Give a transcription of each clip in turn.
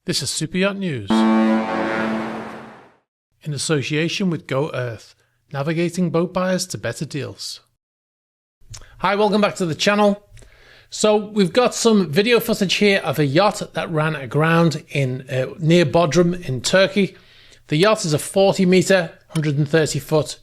This is Super Yacht News. In association with Go Earth, navigating boat buyers to better deals. Hi, welcome back to the channel. So we've got some video footage here of a yacht that ran aground in near Bodrum in Turkey. The yacht is a 40 meter, 130 foot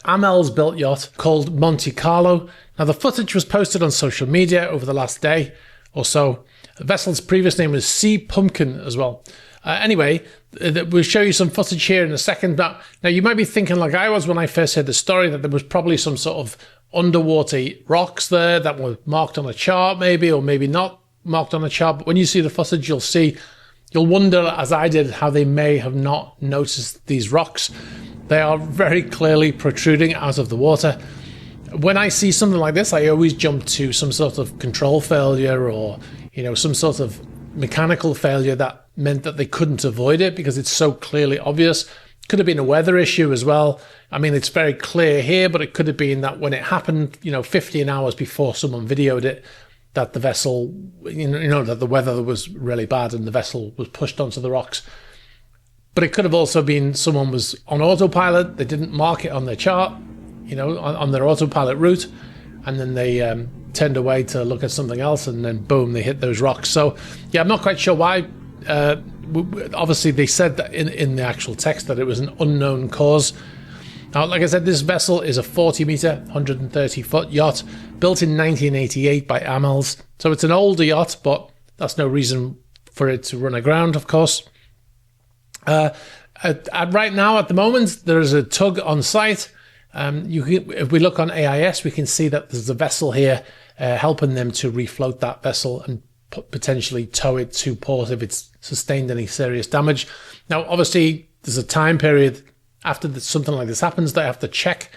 Amels built yacht called Monte Carlo. Now the footage was posted on social media over the last day or so. The vessel's previous name was Sea Pumpkin as well. Anyway, we'll show you some footage here in a second. Now you might be thinking like I was when I first heard the story, that there was probably some sort of underwater rocks there that were marked on a chart maybe, or maybe not marked on a chart. But when you see the footage, you'll wonder, as I did, how they may have not noticed these rocks. They are very clearly protruding out of the water. When I see something like this, I always jump to some sort of control failure or, some sort of mechanical failure that meant that they couldn't avoid it because it's so clearly obvious. Could have been a weather issue as well. I mean, it's very clear here, but it could have been that when it happened, 15 hours before someone videoed it, that the vessel, that the weather was really bad and the vessel was pushed onto the rocks. But it could have also been someone was on autopilot. They didn't mark it on their chart, on their autopilot route. And then they turned away to look at something else, and then boom, they hit those rocks. So yeah, I'm not quite sure why. Obviously they said that in the actual text that it was an unknown cause. Now, like I said, this vessel is a 40 meter, 130 foot yacht built in 1988 by Amels. So it's an older yacht, but that's no reason for it to run aground, of course. Right now, at the moment, there's a tug on site. If we look on AIS, we can see that there's a vessel here helping them to refloat that vessel and potentially tow it to port if it's sustained any serious damage. Now, obviously, there's a time period after something like this happens. They have to check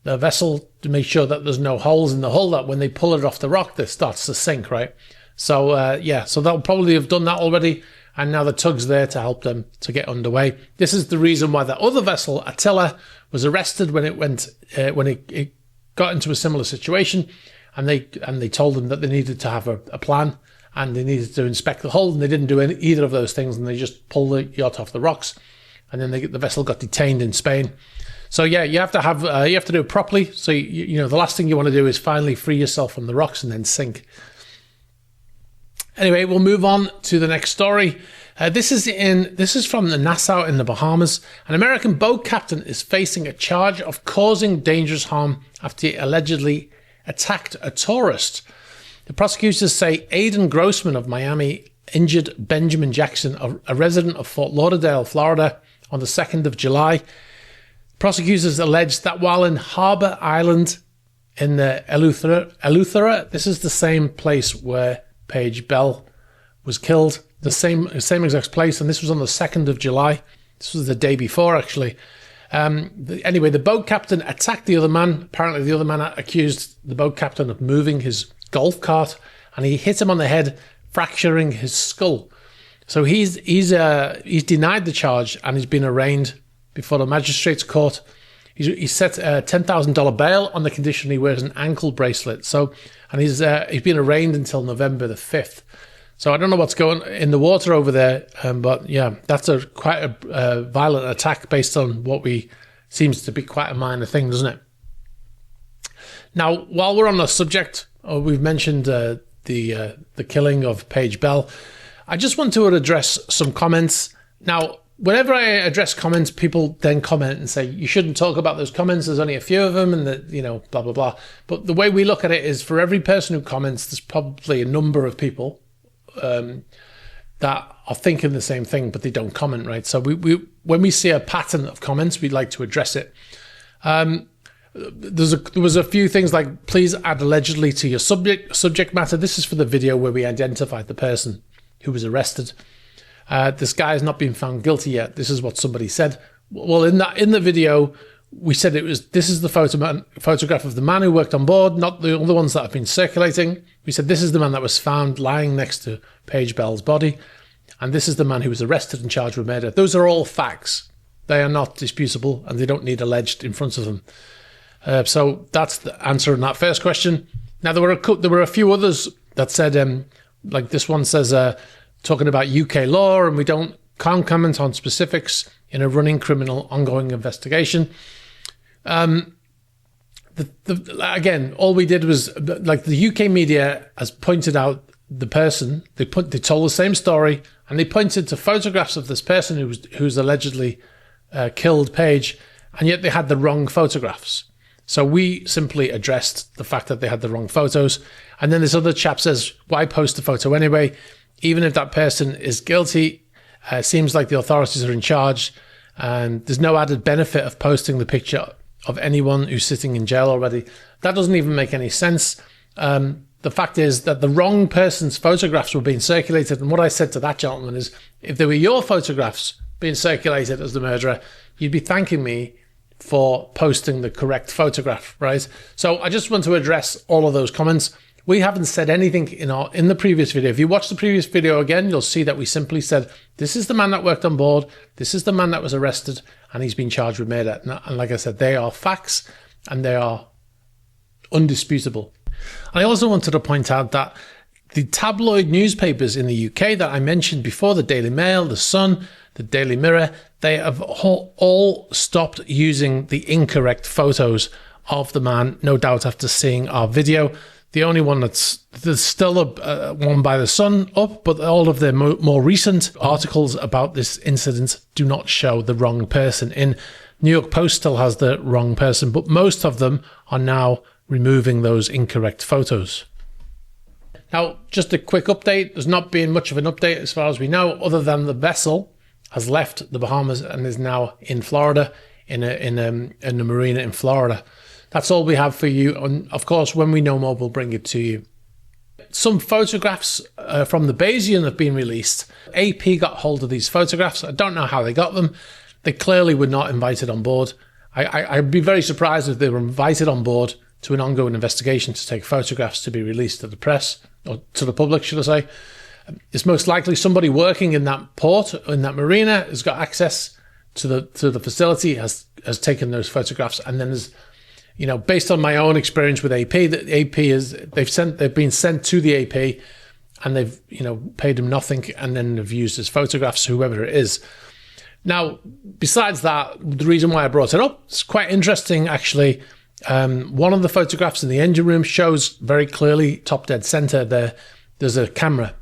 the vessel to make sure that there's no holes in the hull, that when they pull it off the rock, it starts to sink, right? So, so they'll probably have done that already. And now the tug's there to help them to get underway. This is the reason why the other vessel, Attila, was arrested when it got into a similar situation, and they told them that they needed to have a plan and they needed to inspect the hull, and they didn't do either of those things, and they just pulled the yacht off the rocks, and then the vessel got detained in Spain. So yeah, you have to do it properly. So the last thing you want to do is finally free yourself from the rocks and then sink. Anyway, we'll move on to the next story. This is from the Nassau in the Bahamas. An American boat captain is facing a charge of causing dangerous harm after he allegedly attacked a tourist. The prosecutors say Aidan Grossman of Miami injured Benjamin Jackson, a resident of Fort Lauderdale, Florida, on the 2nd of July. Prosecutors alleged that while in Harbor Island in the Eleuthera, this is the same place where Paige Bell was killed, the same exact place, and this was on the 2nd of July. This was the day before, actually. Anyway, the boat captain attacked the other man. Apparently, the other man accused the boat captain of moving his golf cart, and he hit him on the head, fracturing his skull. So he's denied the charge, and he's been arraigned before the magistrate's court. He's set a $10,000 bail on the condition he wears an ankle bracelet. So, and he's been arraigned until November the 5th. So I don't know what's going in the water over there, but yeah, that's quite a violent attack based on what seems to be quite a minor thing, doesn't it? Now, while we're on the subject, we've mentioned the killing of Paige Bell. I just want to address some comments. Now, whenever I address comments, people then comment and say, you shouldn't talk about those comments. There's only a few of them and blah, blah, blah. But the way we look at it is for every person who comments, there's probably a number of people that are thinking the same thing, but they don't comment, right? So when we see a pattern of comments, we'd like to address it. There was a few things like, please add allegedly to your subject matter. This is for the video where we identified the person who was arrested. This guy has not been found guilty yet. This is what somebody said. Well, in the video, we said this is the photograph of the man who worked on board, not the other ones that have been circulating. We said this is the man that was found lying next to Paige Bell's body, and this is the man who was arrested and charged with murder. Those are all facts. They are not disputable, and they don't need alleged in front of them. So that's the answer on that first question. Now, there were a few others that said, like this one says, talking about UK law, and we can't comment on specifics in a running criminal ongoing investigation. Again, all we did was, like, the UK media has pointed out the person. They told the same story, and they pointed to photographs of this person who's allegedly killed Paige, and yet they had the wrong photographs. So we simply addressed the fact that they had the wrong photos. And then this other chap says, why post the photo anyway? Even if that person is guilty, seems like the authorities are in charge, and there's no added benefit of posting the picture of anyone who's sitting in jail already. That doesn't even make any sense. The fact is that the wrong person's photographs were being circulated. And what I said to that gentleman is, if they were your photographs being circulated as the murderer, you'd be thanking me for posting the correct photograph, right? So I just want to address all of those comments. We haven't said anything in the previous video. If you watch the previous video again, you'll see that we simply said, this is the man that worked on board, this is the man that was arrested, and he's been charged with murder. And like I said, they are facts, and they are undisputable. I also wanted to point out that the tabloid newspapers in the UK that I mentioned before, the Daily Mail, the Sun, the Daily Mirror, they have all stopped using the incorrect photos of the man, no doubt after seeing our video. The only one there's still one by the Sun up, but all of their more recent articles about this incident do not show the wrong person. In New York Post still has the wrong person, but most of them are now removing those incorrect photos. Now, just a quick update. There's not been much of an update as far as we know, other than the vessel has left the Bahamas and is now in Florida, in a marina in Florida. That's all we have for you. And of course, when we know more, we'll bring it to you. Some photographs from the Bayesian have been released. AP got hold of these photographs. I don't know how they got them. They clearly were not invited on board. I'd be very surprised if they were invited on board to an ongoing investigation to take photographs to be released to the press, or to the public, should I say. It's most likely somebody working in that port, in that marina, has got access to the facility, has taken those photographs, and then there's, based on my own experience with AP, that AP they've been sent to the AP, and they've paid them nothing, and then they've used his photographs, whoever it is. Now, besides that, the reason why I brought it up, it's quite interesting actually. One of the photographs in the engine room shows very clearly, top dead center there, there's a camera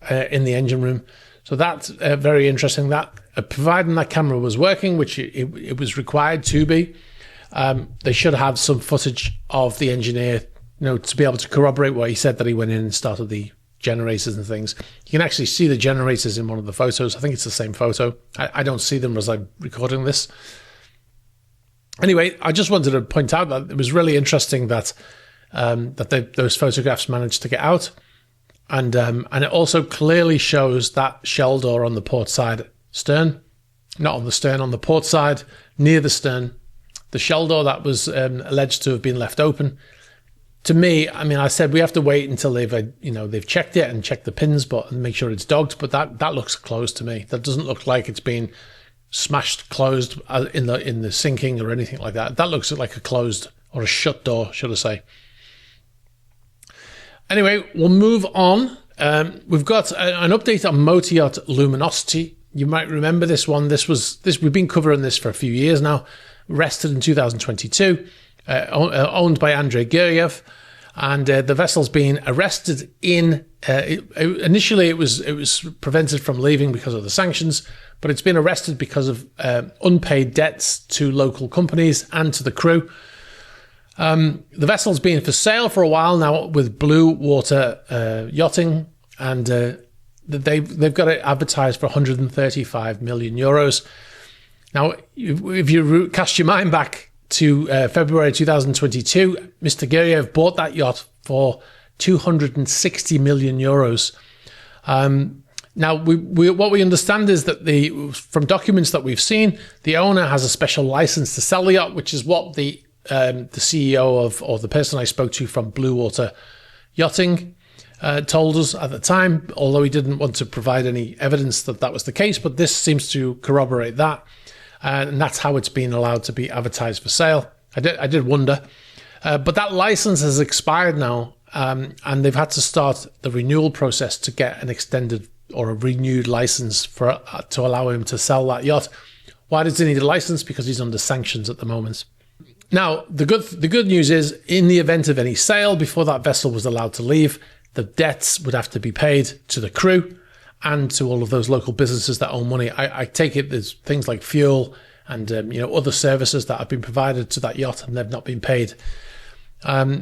in the engine room. So that's very interesting. That providing that camera was working, which it was required to be, they should have some footage of the engineer, to be able to corroborate what he said, that he went in and started the generators and things. You can actually see the generators in one of the photos. I think it's the same photo. I don't see them as I'm recording this. Anyway, I just wanted to point out that it was really interesting that those photographs managed to get out, and it also clearly shows that shell door on the port side stern, not on the stern, on the port side near the stern, the shell door that was alleged to have been left open. To me, I said we have to wait until they've checked it and checked the pins, and make sure it's dogged. But that looks closed to me. That doesn't look like it's been smashed closed in the sinking or anything like that. That looks like a closed or a shut door, should I say. Anyway, we'll move on. We've got an update on motor yacht Luminosity. You might remember this one. We've been covering this for a few years now. Rested in 2022, owned by Andrei Guryev, and the vessel's been arrested initially it was prevented from leaving because of the sanctions, but it's been arrested because of unpaid debts to local companies and to the crew. The vessel's been for sale for a while now with Blue Water Yachting, and they've got it advertised for 135 million euros. Now, if you cast your mind back to February 2022, Mr. Guryev bought that yacht for 260 million euros. Now, what we understand is that from documents that we've seen, the owner has a special license to sell the yacht, which is what the CEO or the person I spoke to from Blue Water Yachting told us at the time, although he didn't want to provide any evidence that was the case, but this seems to corroborate that. And that's how it's been allowed to be advertised for sale. I did wonder. But that license has expired now, and they've had to start the renewal process to get an extended or a renewed license for to allow him to sell that yacht. Why does he need a license? Because he's under sanctions at the moment. Now, the good news is, in the event of any sale, before that vessel was allowed to leave, the debts would have to be paid to the crew and to all of those local businesses that owe money. I take it there's things like fuel and other services that have been provided to that yacht and they've not been paid.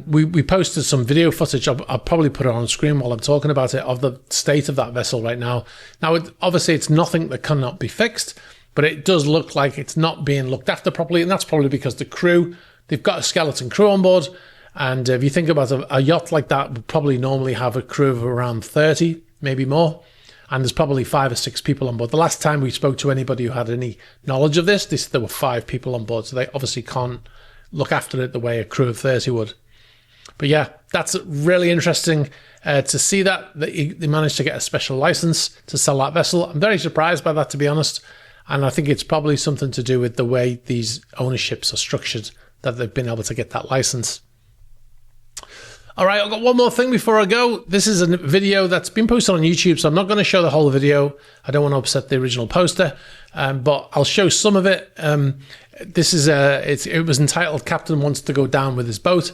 We posted some video footage. I'll probably put it on screen while I'm talking about it, of the state of that vessel right now. Now, obviously, it's nothing that cannot be fixed, but it does look like it's not being looked after properly, and that's probably because the crew, they've got a skeleton crew on board, and if you think about a yacht like that, would probably normally have a crew of around 30, maybe more, and there's probably 5 or 6 people on board. The last time we spoke to anybody who had any knowledge of this, there were 5 people on board, so they obviously can't look after it the way a crew of 30 would. But yeah, that's really interesting to see that they managed to get a special license to sell that vessel. I'm very surprised by that, to be honest. And I think it's probably something to do with the way these ownerships are structured, that they've been able to get that license. All right, I've got one more thing before I go. This is a video that's been posted on YouTube, so I'm not going to show the whole video. I don't want to upset the original poster, but I'll show some of it. This is it was entitled "Captain Wants to Go Down with His Boat,"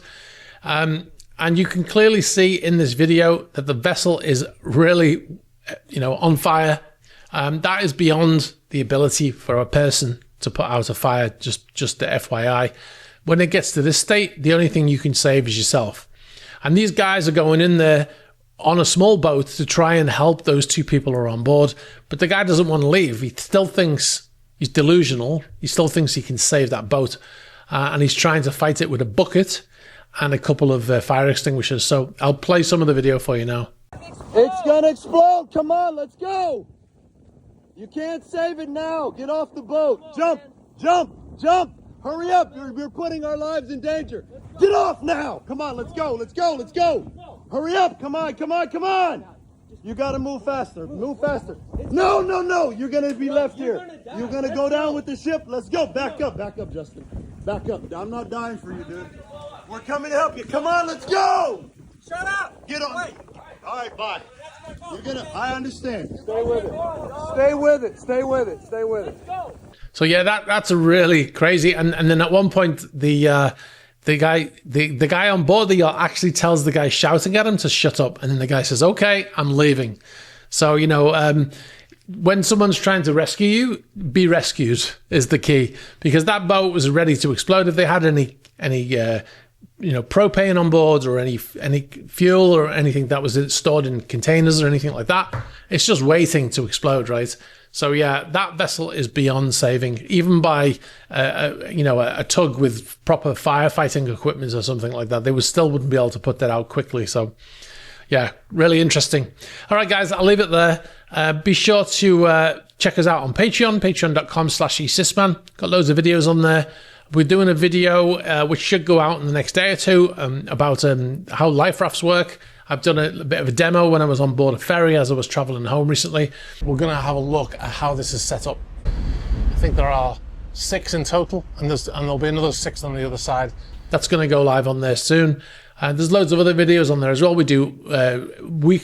and you can clearly see in this video that the vessel is really, on fire. That is beyond the ability for a person to put out a fire, just the FYI. When it gets to this state, the only thing you can save is yourself. And these guys are going in there on a small boat to try and help those 2 people who are on board. But the guy doesn't want to leave. He still thinks he's delusional. He still thinks he can save that boat. And he's trying to fight it with a bucket and a couple of fire extinguishers. So I'll play some of the video for you now. It's gonna explode. Come on, let's go. You can't save it now. Get off the boat. Jump, jump, jump. Hurry up. You're putting our lives in danger. Get off now. Come on, let's go. Let's go. Let's go. Hurry up. Come on, come on, come on. You got to move faster. Move faster. No, no, no. You're going to be left here. You're going to go down with the ship. Let's go. Back up, Justin. Back up. I'm not dying for you, dude. We're coming to help you. Come on, let's go. Shut up. Get on. Wait. All right, bye. I understand. Stay with it. Stay with it. Stay with it. Stay with it. So yeah, that's a really crazy. And then at one point, the guy on board the yacht actually tells the guy shouting at him to shut up, and then the guy says, "Okay, I'm leaving." So when someone's trying to rescue you, be rescued is the key, because that boat was ready to explode. If they had any propane on board or any fuel or anything that was stored in containers or anything like that, it's just waiting to explode, right? So yeah, that vessel is beyond saving, even by a tug with proper firefighting equipment or something like that. They wouldn't be able to put that out quickly. So yeah, really interesting. All right, guys, I'll leave it there. Be sure to check us out on Patreon, patreon.com/eSysman. Got loads of videos on there. We're doing a video which should go out in the next day or two about how life rafts work. I've done a bit of a demo when I was on board a ferry as I was traveling home recently. We're going to have a look at how this is set up. I think there are 6 in total, and there'll be another 6 on the other side. That's going to go live on there soon. And there's loads of other videos on there as well. We do we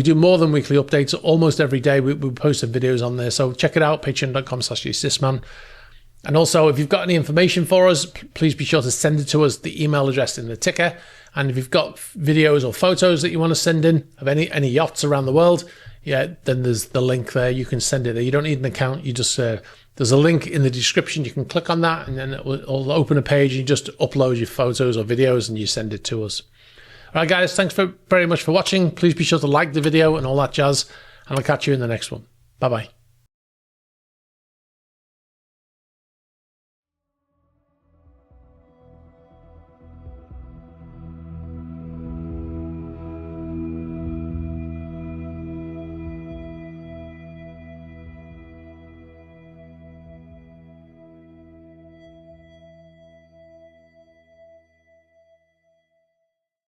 do more than weekly updates. Almost every day we post some videos on there. So check it out, patreon.com/eSysman. And also, if you've got any information for us, please be sure to send it to us, the email address in the ticker. And if you've got videos or photos that you want to send in of any yachts around the world, then there's the link there. You can send it there. You don't need an account. You just there's a link in the description. You can click on that, and then it'll open a page. You just upload your photos or videos, and you send it to us. All right, guys, thanks very much for watching. Please be sure to like the video and all that jazz, and I'll catch you in the next one. Bye-bye.